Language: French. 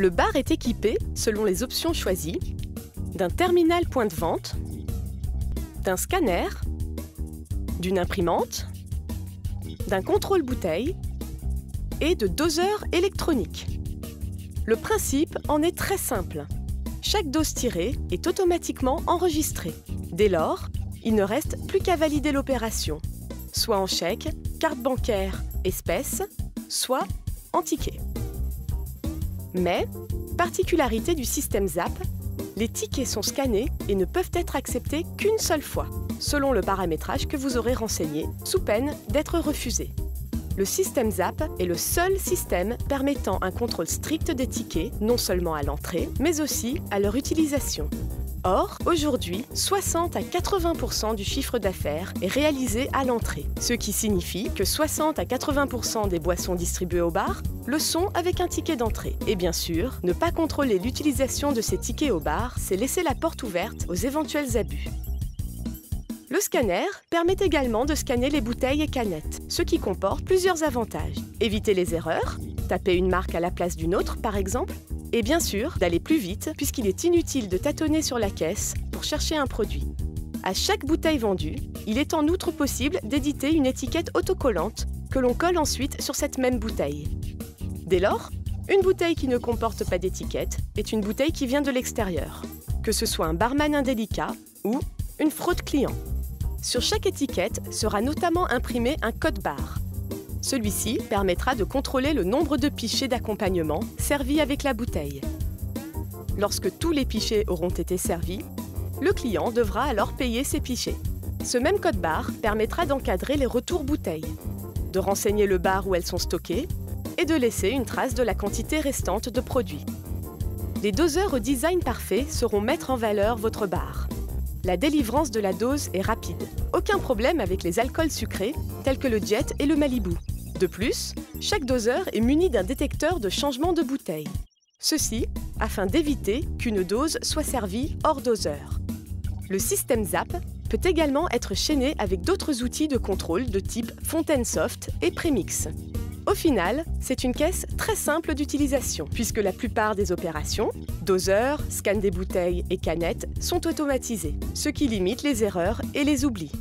Le bar est équipé, selon les options choisies, d'un terminal point de vente, d'un scanner, d'une imprimante, d'un contrôle bouteille et de doseurs électroniques. Le principe en est très simple. Chaque dose tirée est automatiquement enregistrée. Dès lors, il ne reste plus qu'à valider l'opération, soit en chèque, carte bancaire, espèces, soit en ticket. Mais, particularité du système ZAP, les tickets sont scannés et ne peuvent être acceptés qu'une seule fois, selon le paramétrage que vous aurez renseigné, sous peine d'être refusé. Le système ZAP est le seul système permettant un contrôle strict des tickets, non seulement à l'entrée, mais aussi à leur utilisation. Or, aujourd'hui, 60 à 80% du chiffre d'affaires est réalisé à l'entrée, ce qui signifie que 60 à 80% des boissons distribuées au bar le sont avec un ticket d'entrée. Et bien sûr, ne pas contrôler l'utilisation de ces tickets au bar, c'est laisser la porte ouverte aux éventuels abus. Le scanner permet également de scanner les bouteilles et canettes, ce qui comporte plusieurs avantages. Éviter les erreurs, taper une marque à la place d'une autre par exemple, et bien sûr d'aller plus vite puisqu'il est inutile de tâtonner sur la caisse pour chercher un produit. À chaque bouteille vendue, il est en outre possible d'éditer une étiquette autocollante que l'on colle ensuite sur cette même bouteille. Dès lors, une bouteille qui ne comporte pas d'étiquette est une bouteille qui vient de l'extérieur, que ce soit un barman indélicat ou une fraude client. Sur chaque étiquette sera notamment imprimé un code barre. Celui-ci permettra de contrôler le nombre de pichets d'accompagnement servis avec la bouteille. Lorsque tous les pichets auront été servis, le client devra alors payer ses pichets. Ce même code barre permettra d'encadrer les retours bouteilles, de renseigner le bar où elles sont stockées et de laisser une trace de la quantité restante de produits. Les doseurs au design parfait sauront mettre en valeur votre bar. La délivrance de la dose est rapide. Aucun problème avec les alcools sucrés, tels que le Jet et le Malibu. De plus, chaque doseur est muni d'un détecteur de changement de bouteille. Ceci afin d'éviter qu'une dose soit servie hors doseur. Le système ZAP peut également être chaîné avec d'autres outils de contrôle de type Fontaine Soft et Premix. Au final, c'est une caisse très simple d'utilisation, puisque la plupart des opérations, doseurs, scan des bouteilles et canettes, sont automatisées, ce qui limite les erreurs et les oublis.